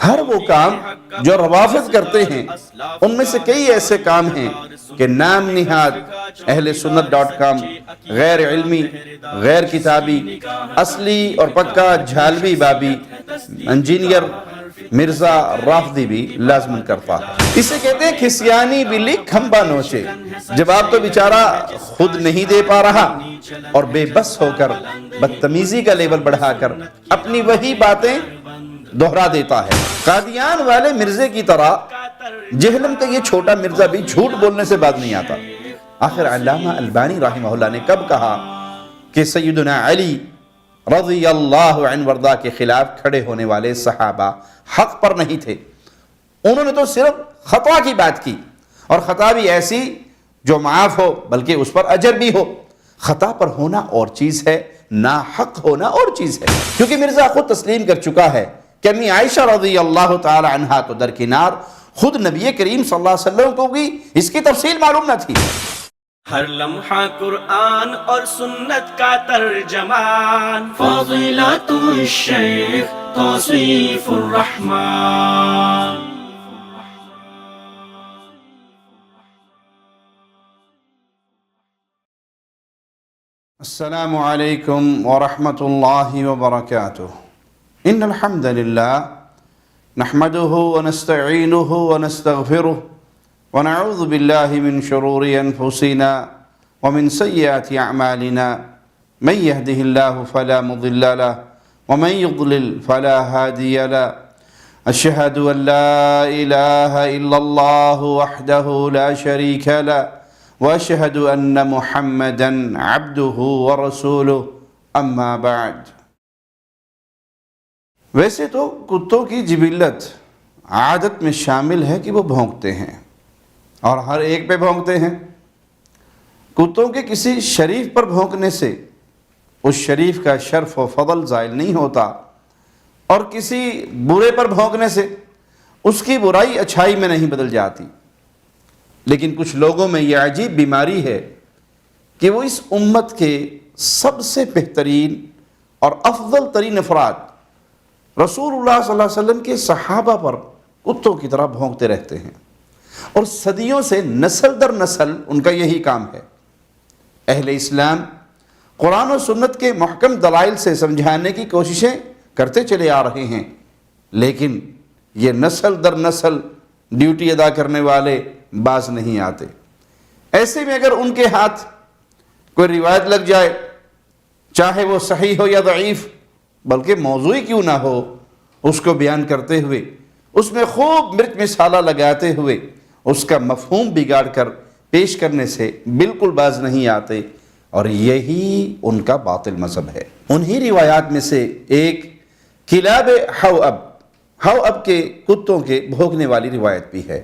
ہر وہ کام جو روافض کرتے ہیں ان میں سے کئی ایسے کام ہیں کہ نام نہاد اہل سنت .com غیر علمی، غیر کتابی، اصلی اور پکا جھالوی بابی انجینئر مرزا رافضی بھی لازمن کرتا ہے۔ اسے کہتے ہیں کھسیانی بلی کھمبا نوچے۔ جب آپ تو بیچارہ خود نہیں دے پا رہا اور بے بس ہو کر بدتمیزی کا لیول بڑھا کر اپنی وہی باتیں دہرا دیتا ہے۔ قادیان والے مرزے کی طرح جہلم کا یہ چھوٹا مرزا بھی جھوٹ بولنے سے باز نہیں آتا۔ آخر علامہ البانی رحمہ اللہ نے کب کہا کہ سیدنا علی رضی اللہ عنہ وردہ کے خلاف کھڑے ہونے والے صحابہ حق پر نہیں تھے؟ انہوں نے تو صرف خطا کی بات کی، اور خطا بھی ایسی جو معاف ہو بلکہ اس پر اجر بھی ہو۔ خطا پر ہونا اور چیز ہے، ناحق ہونا اور چیز ہے، کیونکہ مرزا خود تسلیم کر چکا ہے کہ امی عائشہ رضی اللہ تعالی عنہا تو درکنار، خود نبی کریم صلی اللہ علیہ وسلم کو بھی اس کی تفصیل معلوم نہ تھی۔ ہر لمحہ قرآن اور سنت کا ترجمان، فضیلت الشیخ توصیف الرحمن۔ السلام علیکم ورحمۃ اللہ وبرکاتہ۔ ان الحمد للہ نحمده ونستعینه ونستغفره ونعوذ باللہ من شرور انفسنا ومن سیئات اعمالنا، من يهده اللہ فلا مضل له ومن يضلل فلا هادی له، اشہد ان لا الہ الا اللہ وحدہ لا شریک له واشہد ان محمدا عبدہ ورسولہ، اما بعد۔ ویسے تو کتوں کی جبلت عادت میں شامل ہے کہ وہ بھونکتے ہیں، اور ہر ایک پہ بھونکتے ہیں۔ کتوں کے کسی شریف پر بھونکنے سے اس شریف کا شرف و فضل زائل نہیں ہوتا، اور کسی برے پر بھونکنے سے اس کی برائی اچھائی میں نہیں بدل جاتی۔ لیکن کچھ لوگوں میں یہ عجیب بیماری ہے کہ وہ اس امت کے سب سے بہترین اور افضل ترین افراد رسول اللہ صلی اللہ علیہ وسلم کے صحابہ پر کتوں کی طرح بھونکتے رہتے ہیں، اور صدیوں سے نسل در نسل ان کا یہی کام ہے۔ اہل اسلام قرآن و سنت کے محکم دلائل سے سمجھانے کی کوششیں کرتے چلے آ رہے ہیں، لیکن یہ نسل در نسل ڈیوٹی ادا کرنے والے باز نہیں آتے۔ ایسے میں اگر ان کے ہاتھ کوئی روایت لگ جائے، چاہے وہ صحیح ہو یا ضعیف، بلکہ موضوعی کیوں نہ ہو، اس کو بیان کرتے ہوئے اس میں خوب مرچ مسالہ لگاتے ہوئے اس کا مفہوم بگاڑ کر پیش کرنے سے بالکل باز نہیں آتے، اور یہی ان کا باطل مذہب ہے۔ انہی روایات میں سے ایک کلاب حواب کے کتوں کے بھونکنے والی روایت بھی ہے،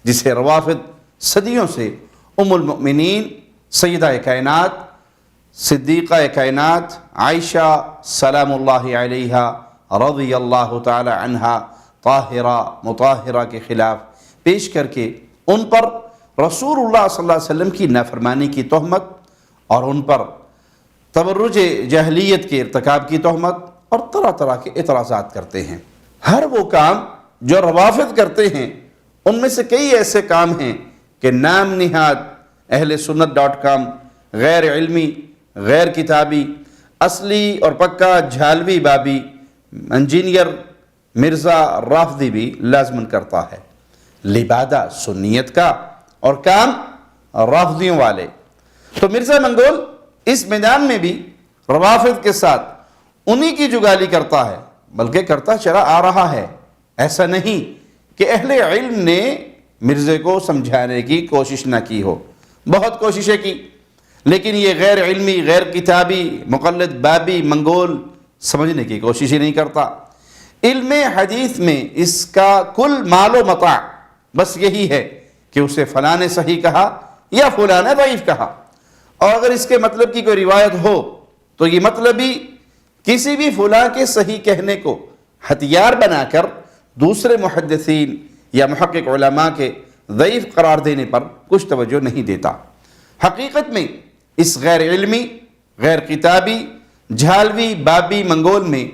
جسے روافض صدیوں سے ام المؤمنین سیدہ کائنات صدیقہ کائنات عائشہ سلام اللہ علیہا رضی اللہ تعالی عنہا طاہرہ مطہرہ کے خلاف پیش کر کے ان پر رسول اللہ صلی اللہ علیہ وسلم کی نافرمانی کی تہمت، اور ان پر تبرج جاہلیت کے ارتکاب کی تہمت، اور طرح طرح کے اعتراضات کرتے ہیں۔ ہر وہ کام جو روافض کرتے ہیں ان میں سے کئی ایسے کام ہیں کہ نام نہاد اہل سنت .com غیر علمی، غیر کتابی، اصلی اور پکا جھالوی بابی انجینئر مرزا رافضی بھی لازمن کرتا ہے۔ لبادہ سنیت کا اور کام رافضیوں والے۔ تو مرزا منگول اس میدان میں بھی روافض کے ساتھ انہی کی جگالی کرتا ہے، بلکہ کرتا چلا آ رہا ہے۔ ایسا نہیں کہ اہل علم نے مرزے کو سمجھانے کی کوشش نہ کی ہو، بہت کوششیں کی، لیکن یہ غیر علمی، غیر کتابی، مقلد بابی منگول سمجھنے کی کوشش ہی نہیں کرتا۔ علم حدیث میں اس کا کل مال و متاع بس یہی ہے کہ اسے فلاں نے صحیح کہا یا فلاں نے ضعیف کہا، اور اگر اس کے مطلب کی کوئی روایت ہو تو یہ مطلبی کسی بھی فلاں کے صحیح کہنے کو ہتھیار بنا کر دوسرے محدثین یا محقق علماء کے ضعیف قرار دینے پر کچھ توجہ نہیں دیتا۔ حقیقت میں اس غیر علمی، غیر کتابی، جھالوی بابی منگول میں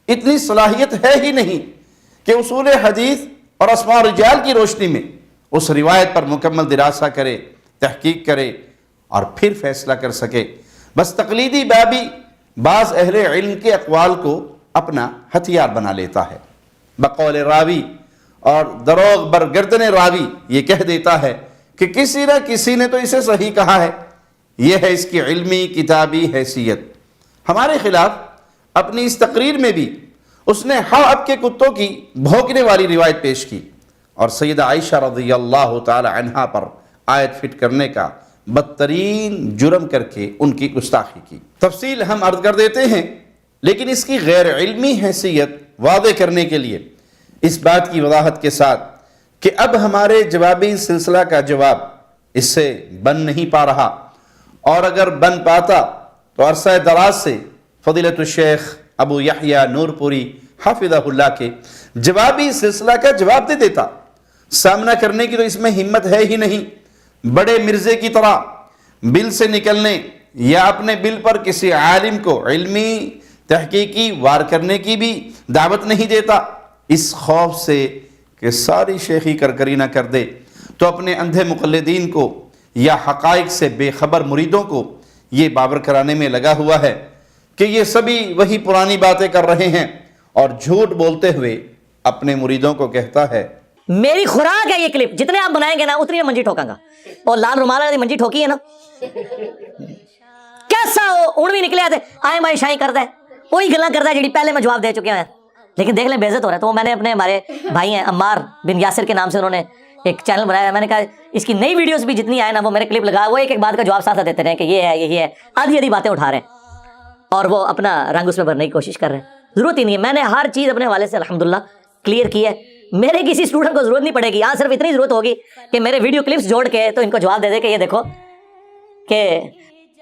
اتنی صلاحیت ہے ہی نہیں کہ اصول حدیث اور اسماء و رجال کی روشنی میں اس روایت پر مکمل دراسہ کرے، تحقیق کرے اور پھر فیصلہ کر سکے۔ بس تقلیدی بابی بعض اہل علم کے اقوال کو اپنا ہتھیار بنا لیتا ہے، بقول راوی اور دروغ برگردن راوی یہ کہہ دیتا ہے کہ کسی نہ کسی نے تو اسے صحیح کہا ہے، یہ ہے اس کی علمی کتابی حیثیت۔ ہمارے خلاف اپنی اس تقریر میں بھی اس نے حب کے کتوں کی بھونکنے والی روایت پیش کی اور سیدہ عائشہ رضی اللہ تعالی عنہا پر آیت فٹ کرنے کا بدترین جرم کر کے ان کی گستاخی کی۔ تفصیل ہم عرض کر دیتے ہیں، لیکن اس کی غیر علمی حیثیت واضح کرنے کے لیے اس بات کی وضاحت کے ساتھ کہ اب ہمارے جوابی سلسلہ کا جواب اس سے بن نہیں پا رہا، اور اگر بن پاتا تو عرصہ دراز سے فضیلت الشیخ ابو یحییٰ نور پوری حافظہ اللہ کے جوابی سلسلہ کا جواب دے دیتا۔ سامنا کرنے کی تو اس میں ہمت ہے ہی نہیں، بڑے مرزے کی طرح بل سے نکلنے یا اپنے بل پر کسی عالم کو علمی تحقیقی وار کرنے کی بھی دعوت نہیں دیتا، اس خوف سے کہ ساری شیخی کرکری نہ کر دے تو اپنے اندھے مقلدین کو یا حقائق سے بے خبر مریدوں کو یہ باور کرانے میں لگا ہوا ہے کہ یہ سبھی وہی پرانی باتیں کر رہے ہیں، اور جھوٹ بولتے ہوئے اپنے مریدوں کو کہتا ہے میری خوراک ہے یہ کلپ، جتنے آپ بنائیں گے نا اتنی میں منجی ٹھوکاں گا، اور لال رومال والی منجی ٹھوکی ہے نا، کیسا اڑ بھی نکلے آتے آئیں بھائی شائیں کرتا ہے، وہی گلاں کرتا ہے جڑی پہلے میں جواب دے چکے ہیں، لیکن دیکھ لیں بے عزت ہو رہا ہے۔ تو میں نے اپنے ہمارے بھائی ہیں عمار بن یاسر کے نام سے انہوں نے ایک چینل بنایا ہے، میں نے کہا اس کی نئی ویڈیوز بھی جتنی آئے نا وہ میرے کلپ لگا، وہ ایک ایک بات کا جواب ساتھ دیتے رہے کہ یہ ہے یہی ہے، آدھی آدھی باتیں اٹھا رہے ہیں اور وہ اپنا رنگ اس میں بھرنے کی کوشش کر رہے ہیں۔ ضرورت ہی نہیں ہے، میں نے ہر چیز اپنے حوالے سے الحمدللہ کلیئر کی ہے، میرے کسی اسٹوڈنٹ کو ضرورت نہیں پڑے گی، یہاں صرف اتنی ضرورت ہوگی کہ میرے ویڈیو کلپس جوڑ کے تو ان کو جواب دے دے کہ یہ دیکھو کہ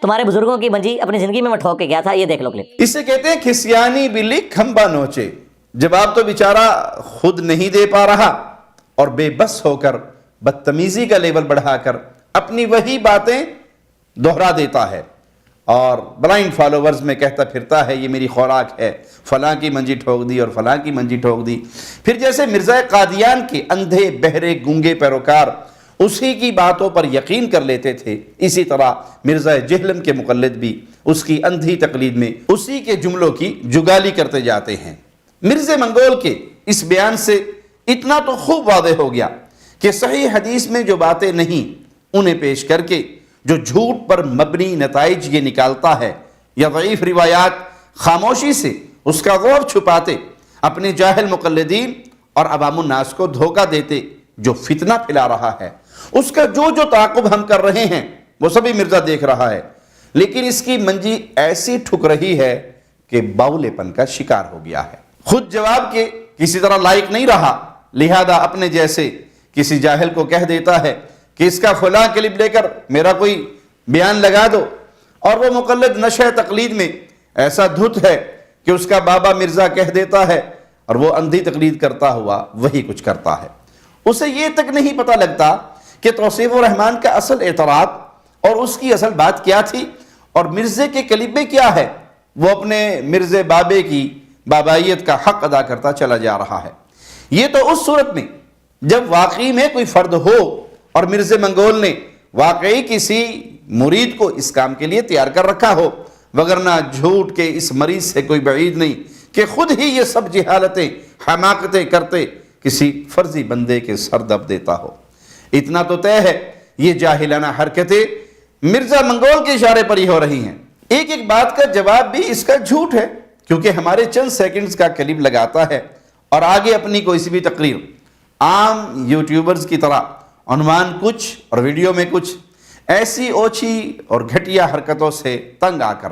تمہارے بزرگوں کی منجی اپنی زندگی میں ٹھوک کے گیا تھا، یہ دیکھ لو کلپ۔ اسے کہتے ہیں کھسیانی بلی کھمبا نوچے، جواب تو بیچارہ خود نہیں دے پا رہا اور بے بس ہو کر بدتمیزی کا لیول بڑھا کر اپنی وہی باتیں دہرا دیتا ہے اور بلائنڈ فالوورز میں کہتا پھرتا ہے یہ میری خوراک ہے، فلاں کی منجی ٹھوک دی اور فلاں کی منجی ٹھوک دی۔ پھر جیسے مرزا قادیان کے اندھے بہرے گونگے پیروکار اسی کی باتوں پر یقین کر لیتے تھے، اسی طرح مرزا جہلم کے مقلد بھی اس کی اندھی تقلید میں اسی کے جملوں کی جگالی کرتے جاتے ہیں۔ مرزا منگول کے اس بیان سے اتنا تو خوب واضح ہو گیا کہ صحیح حدیث میں جو باتیں نہیں انہیں پیش کر کے جو جھوٹ پر مبنی نتائج یہ نکالتا ہے، یا ضعیف روایات خاموشی سے اس کا غور چھپاتے اپنے جاہل مقلدین اور عوام الناس کو دھوکہ دیتے جو فتنہ پھیلا رہا ہے، اس کا جو تعاقب ہم کر رہے ہیں وہ سبھی مرزا دیکھ رہا ہے، لیکن اس کی منجی ایسی ٹھک رہی ہے کہ باولے پن کا شکار ہو گیا ہے، خود جواب کے کسی طرح لائق نہیں رہا، لہذا اپنے جیسے کسی جاہل کو کہہ دیتا ہے کہ اس کا فلاں کلپ لے کر میرا کوئی بیان لگا دو، اور وہ مقلد نشہ تقلید میں ایسا دھت ہے کہ اس کا بابا مرزا کہہ دیتا ہے اور وہ اندھی تقلید کرتا ہوا وہی کچھ کرتا ہے۔ اسے یہ تک نہیں پتہ لگتا کہ توصیف الرحمن کا اصل اعتراض اور اس کی اصل بات کیا تھی اور مرزے کے کلپ میں کیا ہے، وہ اپنے مرزے بابے کی بابائیت کا حق ادا کرتا چلا جا رہا ہے۔ یہ تو اس صورت میں جب واقعی میں کوئی فرد ہو اور مرزا منگول نے واقعی کسی مرید کو اس کام کے لیے تیار کر رکھا ہو، وگرنہ جھوٹ کے اس مریض سے کوئی بعید نہیں کہ خود ہی یہ سب جہالتیں حماقتیں کرتے کسی فرضی بندے کے سر دب دیتا ہو۔ اتنا تو طے ہے یہ جاہلانہ حرکتیں مرزا منگول کے اشارے پر ہی ہو رہی ہیں۔ ایک ایک بات کا جواب بھی اس کا جھوٹ ہے، کیونکہ ہمارے چند سیکنڈز کا کلپ لگاتا ہے اور آگے اپنی کوئی سی بھی تقریر عام یوٹیوبرز کی طرح عنوان کچھ اور ویڈیو میں کچھ ایسی اوچھی اور گھٹیا حرکتوں سے تنگ آ کر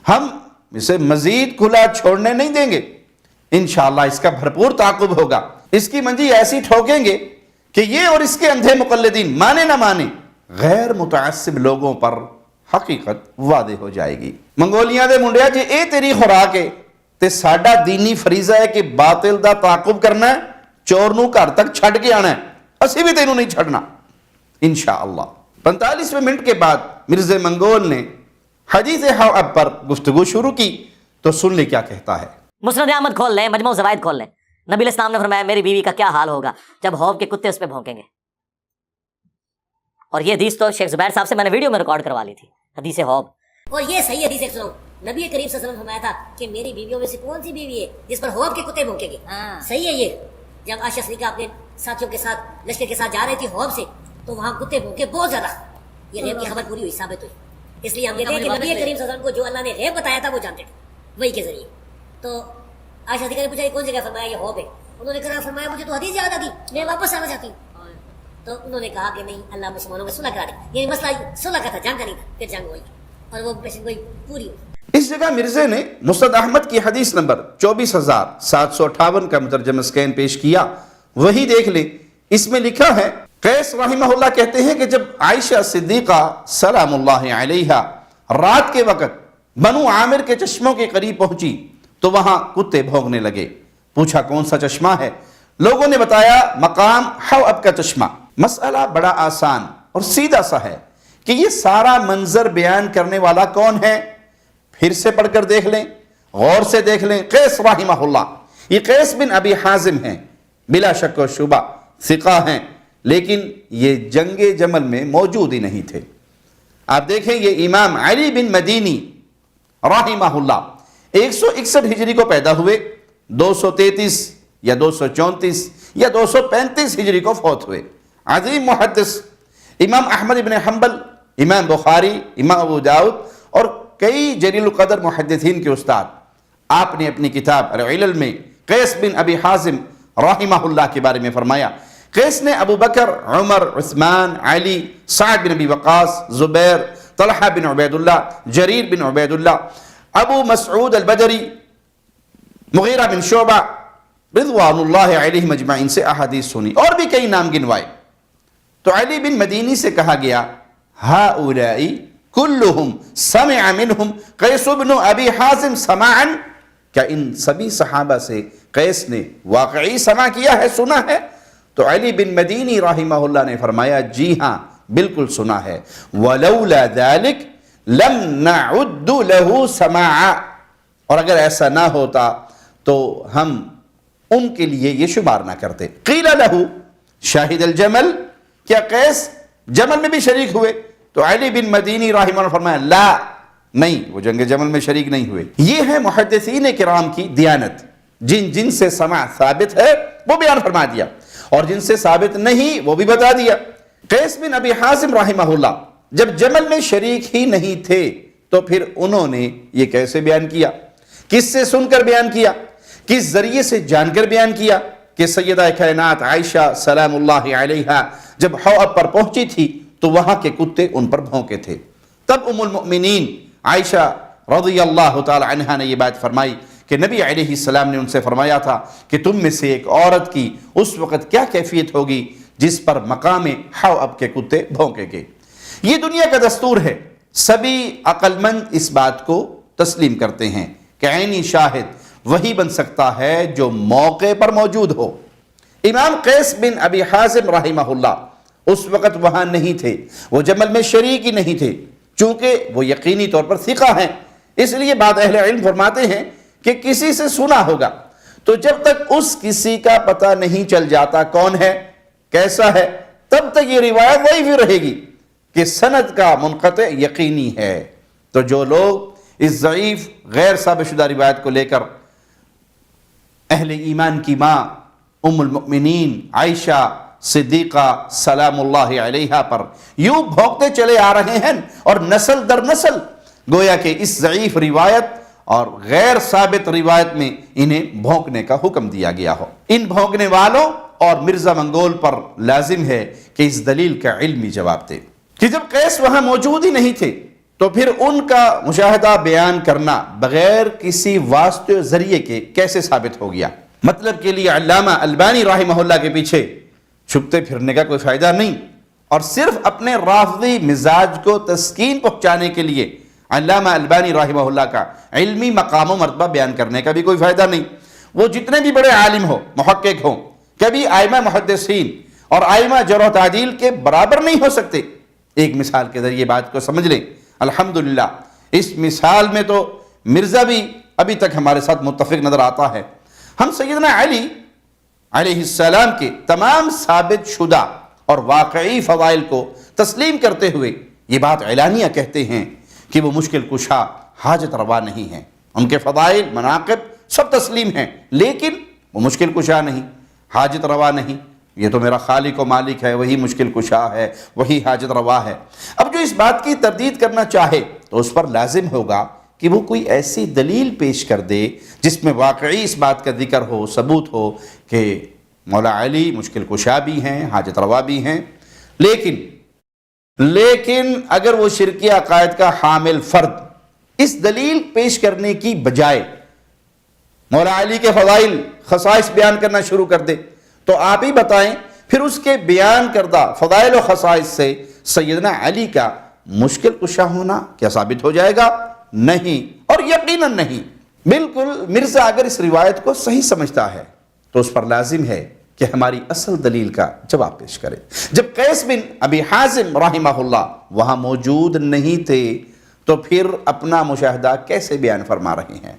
ہم اسے مزید کھلا چھوڑنے نہیں دیں گے۔ انشاءاللہ اس کا بھرپور تعاقب ہوگا، اس کی منجی ایسی ٹھوکیں گے کہ یہ اور اس کے اندھے مقلدین مانے نہ مانے غیر متعصب لوگوں پر حقیقت واضح ہو جائے گی۔ منگولیاں دے منڈیا جی اے تیری خوراک ہے تے ساڈا دینی فریضہ ہے کہ باطل دا تعاقب کرنا ہے، چور نو گھر تک چھڈ کے آنا ہے، اسی بھی تینوں نہیں چھڑنا انشاءاللہ۔ 45 منٹ کے بعد مرزا منگول نے حدیث حب پر گفتگو شروع کی، تو سن لے کیا کہتا ہے۔ مسند احمد کھول لیں، مجموع زوائد کھول لیں، نبی علیہ السلام نے فرمایا میری بیوی کا کیا حال ہوگا جب حوض کے کتے اس پہ بھونکیں گے. اور یہ حدیث تو شیخ زبیر صاحب سے میں نے ویڈیو میں ریکارڈ کروا لی تھی, حدیث حوض. اور یہ صحیح حدیث ایک سنو, نبی کریم صلی اللہ علیہ وسلم نے فرمایا تھا کہ میری بیویوں میں سے کون سی بیوی ہے جس پر حوض کے کتے بھونکیں گے. صحیح ہے یہ. جب عائشہ صدیقہ اپنے ساتھیوں کے ساتھ لشکر کے ساتھ جا رہی تھی حوض سے, تو وہاں کتے بھونکے بہت زیادہ. یہ غیب کی خبر پوری ہوئی, ثابت ہوئی. اس لیے ہم کہتے ہیں کہ نبی کریم صلی اللہ علیہ وسلم کو جو اللہ نے غیب بتایا تھا وہ جانتے تھے وہی کے ذریعے. تو عائشہ صدیقہ نے پوچھا یہ کون جگہ فرمایا یہ حوض ہے. انہوں نے کہا فرمایا مجھے تو حدیث یاد آ گئی, میں واپس آنا چاہتی ہوں. تو انہوں نے کہا کہ نہیں, اللہ مسلمانوں میں صلح کرا دے. یہ مسئلہ صلح کا تھا, جنگ کا نہیں تھا. پھر جنگ ہوئی اور وہ پیشن گوئی پوری ہوئی. اس جگہ مرزا نے مسند احمد کی حدیث نمبر 24,758 کا مترجم اسکین پیش کیا, وہی دیکھ لیں. اس میں لکھا ہے قیس رحمہ اللہ کہتے ہیں کہ جب عائشہ صدیقہ سلام اللہ علیہا رات کے وقت بنو عامر کے چشموں کے قریب پہنچی تو وہاں کتے بھونکنے لگے. پوچھا کون سا چشمہ ہے؟ لوگوں نے بتایا مقام حوض کا چشمہ. مسئلہ بڑا آسان اور سیدھا سا ہے کہ یہ سارا منظر بیان کرنے والا کون ہے. پھر سے پڑھ کر دیکھ لیں, غور سے دیکھ لیں. قیس رحمہ اللہ, یہ قیس بن ابی حازم ہیں, بلا شک و شبہ ثقہ ہیں, لیکن یہ جنگ جمل میں موجود ہی نہیں تھے. آپ دیکھیں یہ امام علی بن مدینی رحمہ اللہ 161 ہجری کو پیدا ہوئے, 233 یا 234 یا 235 ہجری کو فوت ہوئے. عظیم محدث, امام احمد بن حنبل, امام بخاری, امام ابو داؤد اور کئی جلیل القدر محدثین کے استاد. آپ نے اپنی کتاب العلل میں قیس بن ابی حازم رحمہ اللہ کے بارے میں فرمایا قیس نے ابو بکر, عمر, عثمان, علی, سعد بن ابی وقاص, زبیر, طلحہ بن عبید اللہ, جریر بن عبید اللہ, ابو مسعود البدری, مغیرہ بن شعبہ رضوان اللہ علیہ مجمعین سے احادیث سنی, اور بھی کئی نام گنوائے. تو علی بن مدینی سے کہا گیا ہؤلاء کلہم سمع منہم قیس بن ابی حازم سماعا, کیا ان سبھی صحابہ سے قیس نے واقعی سماع کیا ہے, سنا ہے؟ تو علی بن مدینی رحمہ اللہ نے فرمایا جی ہاں بالکل سنا ہے. ولولا ذلک لم نعد له سماعا, اور اگر ایسا نہ ہوتا تو ہم ان کے لیے یہ شمار نہ کرتے. قیل له شاہد الجمل, کیا قیس جمل میں بھی شریک ہوئے؟ تو علی بن مدینی رحمہ اللہ نے فرمایا لا, نہیں, وہ جنگ جمل میں شریک نہیں ہوئے. یہ ہے محدثین کرام کی دیانت. جن سے سماع ثابت ہے وہ بیان فرما دیا, اور جن سے ثابت نہیں وہ بھی بتا دیا. قیس بن ابی حازم رحمہ اللہ جب جمل میں شریک ہی نہیں تھے تو پھر انہوں نے یہ کیسے بیان کیا؟ کس سے سن کر بیان کیا؟ کس ذریعے سے جان کر بیان کیا؟ کہ سیدہ کائنات عائشہ سلام اللہ علیہا جب حوض پر پہنچی تھی تو وہاں کے کتے ان پر بھونکے تھے. تب ام المؤمنین عائشہ رضی اللہ تعالی عنہا نے یہ بات فرمائی کہ نبی علیہ السلام نے ان سے فرمایا تھا کہ تم میں سے ایک عورت کی اس وقت کیا کیفیت ہوگی جس پر مقام حوض کے کتے بھونکے گے. یہ دنیا کا دستور ہے, سبھی عقل مند اس بات کو تسلیم کرتے ہیں کہ عینی شاہد وہی بن سکتا ہے جو موقع پر موجود ہو. امام قیس بن ابی حازم رحمہ اللہ اس وقت وہاں نہیں تھے, وہ جمل میں شریک ہی نہیں تھے. چونکہ وہ یقینی طور پر ثقہ ہیں, اس لیے بعض اہل علم فرماتے ہیں کہ کسی سے سنا ہوگا, تو جب تک اس کسی کا پتہ نہیں چل جاتا کون ہے, کیسا ہے, تب تک یہ روایت وہی بھی رہے گی کہ سند کا منقطع یقینی ہے. تو جو لوگ اس ضعیف غیر ثابت شدہ روایت کو لے کر اہل ایمان کی ماں ام المؤمنین عائشہ صدیقہ سلام اللہ علیہا پر یوں بھونکتے چلے آ رہے ہیں, اور نسل در نسل گویا کہ اس ضعیف روایت اور غیر ثابت روایت میں انہیں بھونکنے کا حکم دیا گیا ہو. ان بھونکنے والوں اور مرزا منگول پر لازم ہے کہ اس دلیل کا علمی جواب دے کہ جب قیس وہاں موجود ہی نہیں تھے تو پھر ان کا مشاہدہ بیان کرنا بغیر کسی واسطے ذریعے کے کیسے ثابت ہو گیا. مطلب کے لیے علامہ البانی رحمہ اللہ کے پیچھے چھپتے پھرنے کا کوئی فائدہ نہیں, اور صرف اپنے رافضی مزاج کو تسکین پہنچانے کے لیے علامہ البانی رحمہ اللہ کا علمی مقام و مرتبہ بیان کرنے کا بھی کوئی فائدہ نہیں. وہ جتنے بھی بڑے عالم ہو, محقق ہوں, کبھی آئمہ محدثین اور آئمہ جرح و تعدیل کے برابر نہیں ہو سکتے. ایک مثال کے ذریعے بات کو سمجھ لیں. الحمدللہ اس مثال میں تو مرزا بھی ابھی تک ہمارے ساتھ متفق نظر آتا ہے. ہم سیدنا علی علیہ السلام کے تمام ثابت شدہ اور واقعی فضائل کو تسلیم کرتے ہوئے یہ بات اعلانیہ کہتے ہیں کہ وہ مشکل کشا حاجت روا نہیں ہیں. ان کے فضائل مناقب سب تسلیم ہیں، لیکن وہ مشکل کشا نہیں، حاجت روا نہیں. یہ تو میرا خالق و مالک ہے، وہی مشکل کشا ہے، وہی حاجت روا ہے. اب جو اس بات کی تردید کرنا چاہے تو اس پر لازم ہوگا کہ وہ کوئی ایسی دلیل پیش کر دے جس میں واقعی اس بات کا ذکر ہو، ثبوت ہو کہ مولا علی مشکل کشا بھی ہیں، حاجت روا بھی ہیں. لیکن اگر وہ شرکی عقائد کا حامل فرد اس دلیل پیش کرنے کی بجائے مولا علی کے فضائل خصائص بیان کرنا شروع کر دے تو آپ ہی بتائیں پھر اس کے بیان کردہ فضائل و خصائص سے سیدنا علی کا مشکل کشا ہونا کیا ثابت ہو جائے گا؟ نہیں، اور یقیناً نہیں. بالکل مرزا اگر اس روایت کو صحیح سمجھتا ہے تو اس پر لازم ہے کہ ہماری اصل دلیل کا جواب پیش کرے. جب قیس بن ابی حازم رحمہ اللہ وہاں موجود نہیں تھے تو پھر اپنا مشاہدہ کیسے بیان فرما رہے ہیں؟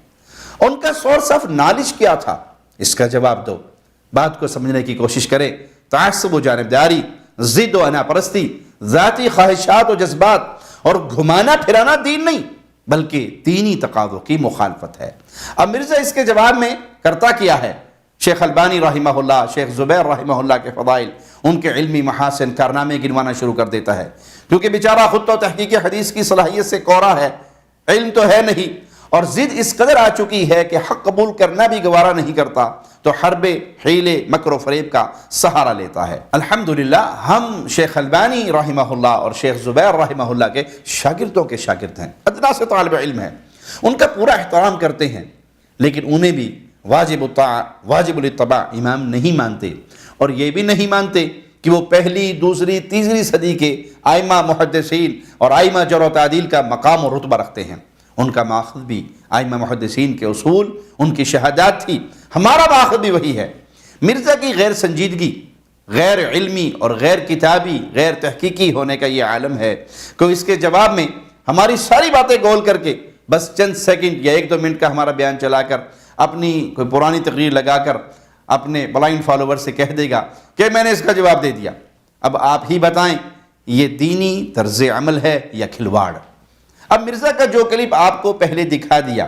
ان کا سورس آف نالج کیا تھا؟ اس کا جواب دو. بات کو سمجھنے کی کوشش کرے. تعصب و جانبداری، ضد و انا پرستی، ذاتی خواہشات و جذبات اور گھمانا پھرانا دین نہیں بلکہ دینی تقاضوں کی مخالفت ہے. اب مرزا اس کے جواب میں کرتا کیا ہے؟ شیخ البانی رحمہ اللہ، شیخ زبیر رحمہ اللہ کے فضائل، ان کے علمی محاسن، کارنامے گنوانا شروع کر دیتا ہے. کیونکہ بیچارہ خود تو تحقیق حدیث کی صلاحیت سے کورا ہے، علم تو ہے نہیں، اور ضد اس قدر آ چکی ہے کہ حق قبول کرنا بھی گوارا نہیں کرتا تو حرب، حیلے، مکر و فریب کا سہارا لیتا ہے. الحمدللہ ہم شیخ البانی رحمہ اللہ اور شیخ زبیر رحمہ اللہ کے شاگردوں کے شاگرد ہیں، ادنا سے طالب علم ہیں، ان کا پورا احترام کرتے ہیں، لیکن انہیں بھی واجب الاتباع امام نہیں مانتے، اور یہ بھی نہیں مانتے کہ وہ پہلی، دوسری، تیسری صدی کے ائمہ محدثین اور ائمہ جرح و تعدیل کا مقام و رتبہ رکھتے ہیں. ان کا ماخذ بھی ائمہ محدثین کے اصول، ان کی شہادات تھی، ہمارا ماخذ بھی وہی ہے. مرزا کی غیر سنجیدگی، غیر علمی اور غیر کتابی، غیر تحقیقی ہونے کا یہ عالم ہے کہ اس کے جواب میں ہماری ساری باتیں گول کر کے بس چند سیکنڈ یا 1-2 منٹ کا ہمارا بیان چلا کر اپنی کوئی پرانی تقریر لگا کر اپنے بلائنڈ فالوور سے کہہ دے گا کہ میں نے اس کا جواب دے دیا. اب آپ ہی بتائیں یہ دینی طرز عمل ہے یا کھلواڑ؟ اب مرزا کا جو کلپ آپ کو پہلے دکھا دیا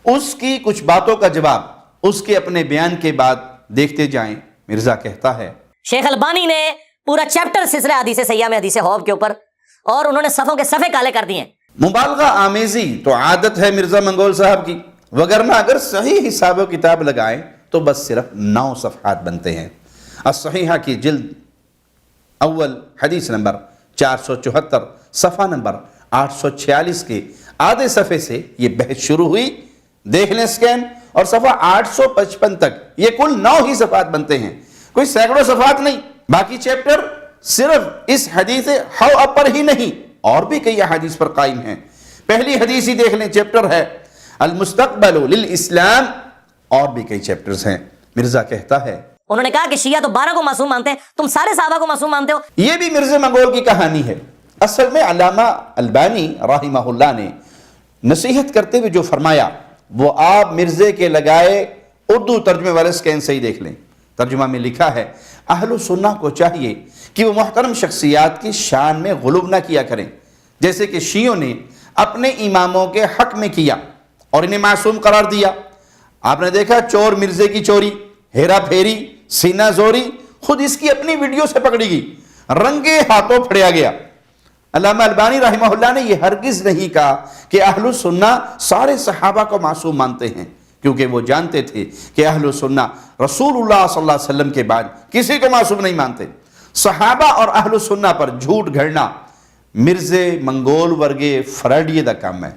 اس کی کچھ باتوں کا جواب اس کے اپنے بیان کے بعد دیکھتے جائیں. مرزا کہتا ہے شیخ البانی نے پورا چیپٹر سلسلہ حدیث سیاح میں حدیث حوض کے اوپر، اور انہوں نے صفوں کے صفحے کالے کر دیے. مبالغہ آمیزی تو عادت ہے مرزا منگول صاحب کی، وگرنہ اگر صحیح حساب و کتاب لگائیں تو بس صرف 9 صفحات بنتے ہیں. الصحیحہ کی جلد اول حدیث نمبر 474 صفحہ نمبر 846 کے آدھے صفحے سے یہ بحث شروع ہوئی. دیکھ لیں سکین، اور صفحہ 855 تک یہ کل 9 ہی صفحات بنتے ہیں، کوئی سینکڑوں صفحات نہیں. باقی چیپٹر صرف اس حدیث حوض پر ہی نہیں اور بھی کئی احادیث پر قائم ہیں. پہلی حدیث ہی دیکھ لیں، چیپٹر ہے المستقبل للاسلام، اور بھی کئی چیپٹرز ہیں. مرزا کہتا ہے انہوں نے کہا کہ شیعہ تو 12 کو معصوم مانتے ہیں، تم سارے صحابہ کو معصوم مانتے ہو. یہ بھی مرزا منگول کی کہانی ہے. اصل میں علامہ البانی رحمہ اللہ نے نصیحت کرتے ہوئے جو فرمایا وہ آپ مرزے کے لگائے اردو ترجمے والے سکین سے ہی دیکھ لیں. ترجمہ میں لکھا ہے اہل سنہ کو چاہیے کہ وہ محترم شخصیات کی شان میں غلو نہ کیا کریں، جیسے کہ شیعوں نے اپنے اماموں کے حق میں کیا اور انہیں معصوم قرار دیا. آپ نے دیکھا چور مرزے کی چوری، ہیرا پھیری، سینہ زوری خود اس کی اپنی ویڈیو سے پکڑی گئی، رنگے ہاتھوں پھڑیا گیا. علامہ البانی رحمہ اللہ نے یہ ہرگز نہیں کہا کہ اہل سنہ سارے صحابہ کو معصوم مانتے ہیں، کیونکہ وہ جانتے تھے کہ اہل سنہ رسول اللہ صلی اللہ علیہ وسلم کے بعد کسی کو معصوم نہیں مانتے. صحابہ اور اہل سنہ پر جھوٹ گھڑنا مرزے منگول ورگے فراڈیے دا کام ہے.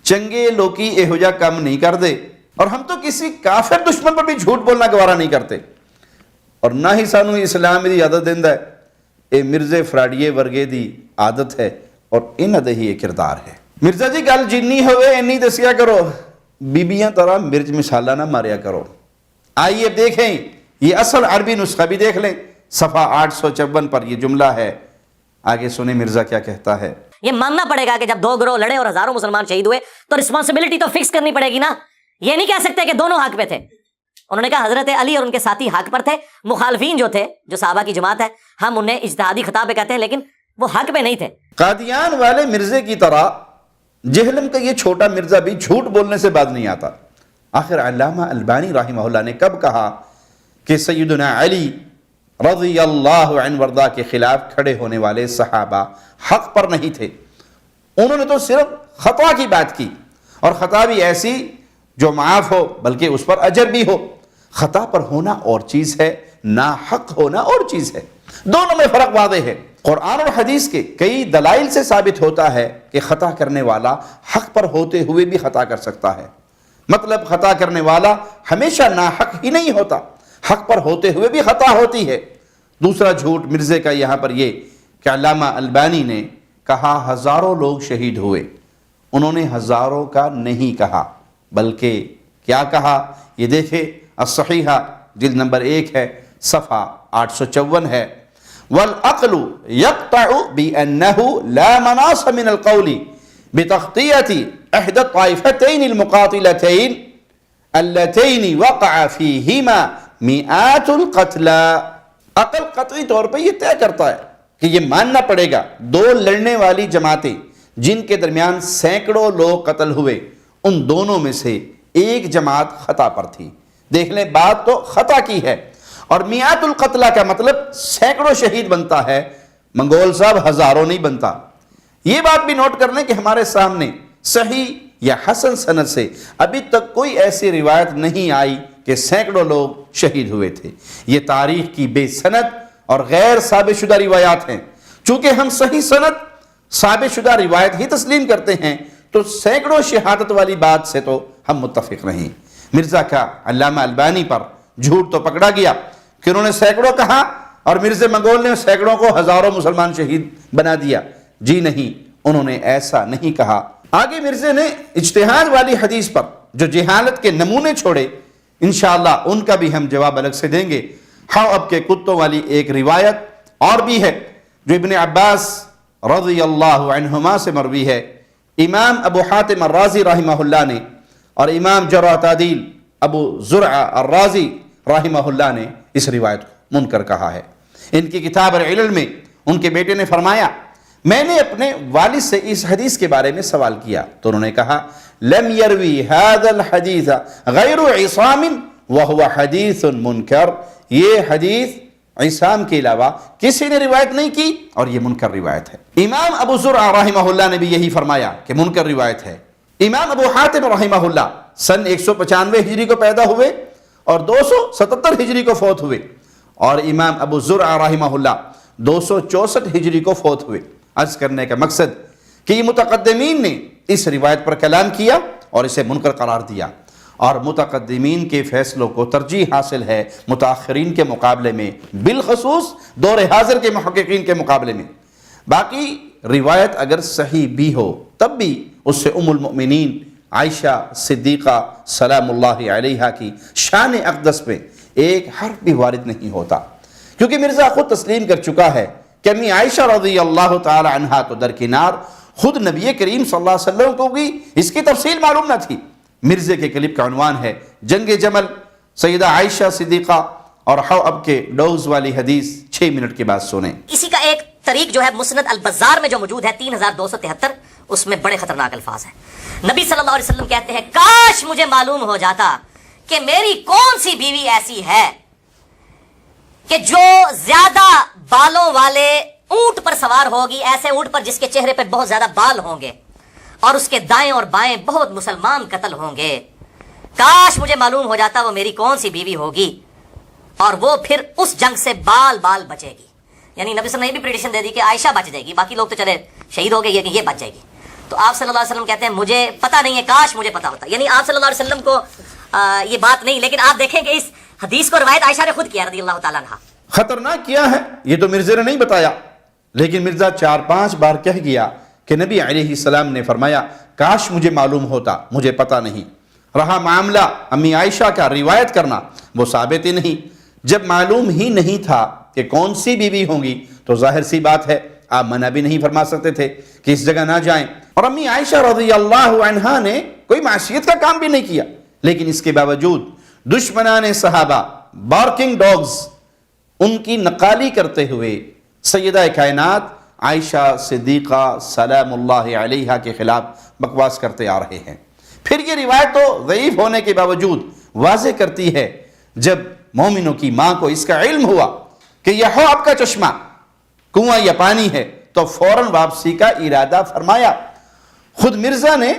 چنگے لوکی ایہو جا کام نہیں کر دے، اور ہم تو کسی کافر دشمن پر بھی جھوٹ بولنا گوارا نہیں کرتے، اور نہ ہی سانو اسلام دی عادت دیندا ہے. اے مرزے فراڈیے ورگے دی عادت ہے اور انہاں دے ہی کردار ہے. مرزا جی گل جنی ہوئے انی دسیا کرو، بیبیاں طرح مرچ مسالہ نہ ماریا کرو. آئیے دیکھیں یہ اصل عربی نسخہ بھی دیکھ لیں، صفحہ 854 پر یہ جملہ ہے. آگے سنیں مرزا کیا کہتا ہے. یہ ماننا پڑے گا کہ جب 2 گروہ لڑے اور ہزاروں مسلمان شہید ہوئے تو رسپانسبلٹی تو فکس کرنی پڑے گی نا. یہ نہیں کہہ سکتے کہ دونوں حق پہ تھے. انہوں نے کہا حضرت علی اور ان کے ساتھی حق پر تھے، مخالفین جو تھے، جو صحابہ کی جماعت ہے، ہم انہیں اجتہادی خطا پہ کہتے ہیں لیکن وہ حق پہ نہیں تھے۔ قادیان والے مرزے کی طرح جہلم کا یہ چھوٹا مرزا بھی جھوٹ بولنے سے باز نہیں آتا۔ آخر علامہ البانی رحمہ اللہ نے کب کہا کہ سیدنا علی رضی اللہ عنہ وردہ کے خلاف کھڑے ہونے والے صحابہ حق پر نہیں تھے؟ انہوں نے تو صرف خطا کی بات کی، اور خطا بھی ایسی جو معاف ہو بلکہ اس پر اجر بھی ہو۔ خطا پر ہونا اور چیز ہے، ناحق ہونا اور چیز ہے، دونوں میں فرق واضح ہے۔ قرآن اور حدیث کے کئی دلائل سے ثابت ہوتا ہے کہ خطا کرنے والا حق پر ہوتے ہوئے بھی خطا کر سکتا ہے۔ مطلب خطا کرنے والا ہمیشہ ناحق ہی نہیں ہوتا، حق پر ہوتے ہوئے بھی خطا ہوتی ہے۔ دوسرا جھوٹ مرزے کا یہاں پر یہ کہ علامہ البانی نے کہا ہزاروں لوگ شہید ہوئے، انہوں نے ہزاروں کا نہیں کہا، بلکہ کیا کہا؟ یہ دیکھیں الصحیحہ جلد نمبر 1 ہے، صفحہ 854 ہے۔ والعقل يقطع بأنه لا مناص من القول بتغطية إحدى الطائفتين المقاتلتين اللتين وقع فيهما مئات القتلى۔ عقل قطعی طور پہ یہ طے کرتا ہے کہ یہ ماننا پڑے گا دو لڑنے والی جماعتیں جن کے درمیان سینکڑوں لوگ قتل ہوئے، ان دونوں میں سے ایک جماعت خطا پر تھی۔ دیکھ لیں، بات تو خطا کی ہے، اور میات القتلہ کا مطلب سینکڑوں شہید بنتا ہے، منگول صاحب ہزاروں نہیں بنتا۔ یہ بات بھی نوٹ کر لیں کہ ہمارے سامنے صحیح یا حسن سند سے ابھی تک کوئی ایسی روایت نہیں آئی کہ سینکڑوں لوگ شہید ہوئے تھے۔ یہ تاریخ کی بے سند اور غیر ثابت شدہ روایات ہیں۔ چونکہ ہم صحیح سند ثابت شدہ روایت ہی تسلیم کرتے ہیں، تو سینکڑوں شہادت والی بات سے تو ہم متفق نہیں۔ مرزا کا علامہ البانی پر جھوٹ تو پکڑا گیا کہ انہوں نے سینکڑوں کہا، اور مرزا منگول نے سینکڑوں کو ہزاروں مسلمان شہید بنا دیا۔ جی نہیں، انہوں نے ایسا نہیں کہا۔ آگے مرزا نے اجتہاد والی حدیث پر جو جہالت کے نمونے چھوڑے، انشاءاللہ ان کا بھی ہم جواب الگ سے دیں گے۔ اب کے کتوں والی ایک روایت اور بھی ہے جو ابن عباس رضی اللہ عنہما سے مروی ہے۔ امام ابو حاتم الرازی رحمہ اللہ نے اور امام جرح و تعدیل ابو زرع الرازی رحمہ اللہ نے اس روایت کو منکر کہا ہے۔ ان کی کتاب العلل میں ان کے بیٹے نے فرمایا، میں نے اپنے والد سے اس حدیث کے بارے میں سوال کیا تو انہوں نے کہا، لم یروی هذا الحدیث غیر عصام وهو حدیث منکر، یہ حدیث عصام کے علاوہ کسی نے روایت نہیں کی اور یہ منکر روایت ہے۔ امام ابو زرع رحمہ اللہ نے بھی یہی فرمایا کہ منکر روایت ہے۔ امام ابو حاتم رحمہ اللہ سن 195 ہجری کو پیدا ہوئے اور 277 ہجری کو فوت ہوئے، اور امام ابو زرع رحمہ اللہ 264 ہجری کو فوت ہوئے۔ عرض کرنے کا مقصد کہ یہ متقدمین نے اس روایت پر کلام کیا اور اسے منکر قرار دیا، اور متقدمین کے فیصلوں کو ترجیح حاصل ہے متاخرین کے مقابلے میں، بالخصوص دور حاضر کے محققین کے مقابلے میں۔ باقی روایت اگر صحیح بھی ہو تب بھی اس سے ام المؤمنین عائشہ صدیقہ سلام اللہ علیہا کی شان اقدس پہ ایک حرف بھی وارد نہیں ہوتا، کیونکہ مرزا خود تسلیم کر چکا ہے کہ امی عائشہ رضی اللہ تعالی عنہا تو درکنار، خود نبی کریم صلی اللہ علیہ وسلم کو بھی اس کی تفصیل معلوم نہ تھی۔ مرزے کے کلپ کا عنوان ہے جنگ جمل، سیدہ عائشہ صدیقہ اور حواب کے ڈوز والی حدیث 6 منٹ کے بعد سنیں۔ اسی کا ایک طریق جو ہے مسند البزار میں جو موجود ہے 3273، اس میں بڑے خطرناک الفاظ ہیں۔ نبی صلی اللہ علیہ وسلم کہتے ہیں، کاش مجھے معلوم ہو جاتا کہ میری کون سی بیوی ایسی ہے کہ جو زیادہ بالوں والے اونٹ پر سوار ہوگی، ایسے اونٹ پر جس کے چہرے پہ بہت زیادہ بال ہوں گے اور اس کے دائیں اور بائیں بہت مسلمان قتل ہوں گے۔ کاش مجھے معلوم ہو جاتا وہ میری کون سی بیوی ہوگی، اور وہ پھر اس جنگ سے بال بال بچے گی۔ یعنی نبی صلی اللہ علیہ وسلم نے بھی پریڈکشن دے دی کہ عائشہ بچ جائے گی، باقی لوگ تو چلے شہید ہو گئے، یہ بچ جائے گی۔ تو آپ صلی اللہ علیہ وسلم کہتے ہیں مجھے پتہ نہیں ہے، کاش مجھے پتہ ہوتا۔ یعنی آپ صلی اللہ علیہ وسلم کو یہ بات نہیں، لیکن آپ دیکھیں کہ اس حدیث کو روایت عائشہ نے خود کیا رضی اللہ تعالیٰ عنہ۔ خطرناک کیا ہے یہ تو مرزا نے نہیں بتایا، لیکن مرزا 4-5 بار کہہ گیا کہ نبی علیہ السلام نے فرمایا کاش مجھے معلوم ہوتا، مجھے پتہ نہیں۔ رہا معاملہ امی عائشہ کا روایت کرنا، وہ ثابت ہی نہیں۔ جب معلوم ہی نہیں تھا کہ کون سی بیوی ہوں گی تو ظاہر سی بات ہے آپ منع بھی نہیں فرما سکتے تھے کہ اس جگہ نہ جائیں۔ اور امی عائشہ رضی اللہ عنہا نے کوئی معصیت کا کام بھی نہیں کیا، لیکن اس کے باوجود دشمنان صحابہ بارکنگ ڈاگز ان کی نقالی کرتے ہوئے سیدہ کائنات عائشہ صدیقہ سلام اللہ علیہا کے خلاف بکواس کرتے آ رہے ہیں۔ پھر یہ روایت تو ضعیف ہونے کے باوجود واضح کرتی ہے جب مومنوں کی ماں کو اس کا علم ہوا کہ یہ حوض کا چشمہ کنواں یا پانی ہے تو فوراً واپسی کا ارادہ فرمایا۔ خود مرزا نے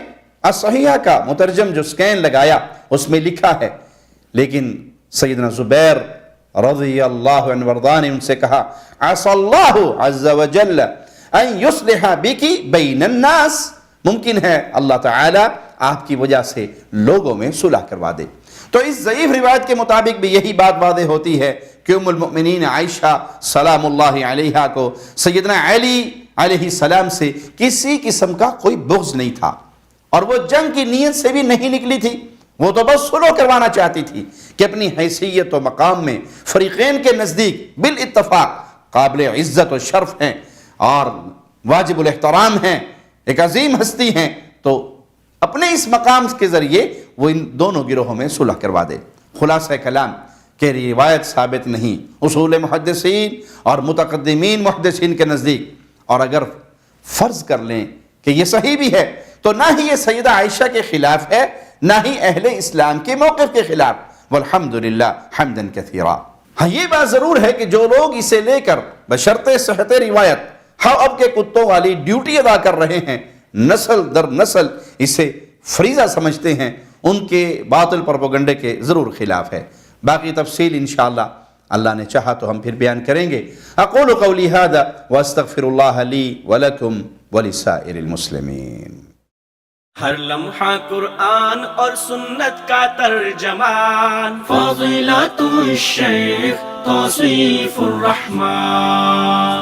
الصحیحہ کا مترجم جو سکین لگایا اس میں لکھا ہے، لیکن سیدنا زبیر رضی اللہ عنہ وارضاہ نے ان سے کہا عسى اللہ عز وجل ان یصلح بکی بین الناس، ممکن ہے اللہ تعالی آپ کی وجہ سے لوگوں میں صلح کروا دے۔ تو اس ضعیف روایت کے مطابق بھی یہی بات واضح ہوتی ہے کہ ام المؤمنین عائشہ سلام اللہ علیہا کو سیدنا علی علیہ السلام سے کسی قسم کا کوئی بغض نہیں تھا، اور وہ جنگ کی نیت سے بھی نہیں نکلی تھی، وہ تو بس صلح کروانا چاہتی تھی کہ اپنی حیثیت و مقام میں فریقین کے نزدیک بالاتفاق قابل عزت و شرف ہیں اور واجب الاحترام ہیں، ایک عظیم ہستی ہیں، تو اپنے اس مقام کے ذریعے وہ ان دونوں گروہوں میں صلح کروا دے۔ خلاصہ کلام کہ روایت ثابت نہیں اصول محدثین اور متقدمین محدثین کے نزدیک، اور اگر فرض کر لیں کہ یہ صحیح بھی ہے تو نہ ہی یہ سیدہ عائشہ کے خلاف ہے نہ ہی اہل اسلام کے موقف کے خلاف، والحمدللہ حمدا کثیرا۔ ہاں یہ بات ضرور ہے کہ جو لوگ اسے لے کر بشرط صحت روایت اب کے کتوں والی ڈیوٹی ادا کر رہے ہیں، نسل در نسل اسے فریضہ سمجھتے ہیں، ان کے باطل پروپیگنڈے کے ضرور خلاف ہے۔ باقی تفصیل انشاءاللہ اللہ نے چاہا تو ہم پھر بیان کریں گے۔ اقول قولی ھذا واستغفر اللہ لی ولکم ولسائر المسلمین۔ ہر لمحہ قرآن اور سنت کا ترجمان، فضیلت الشیخ توصیف الرحمان۔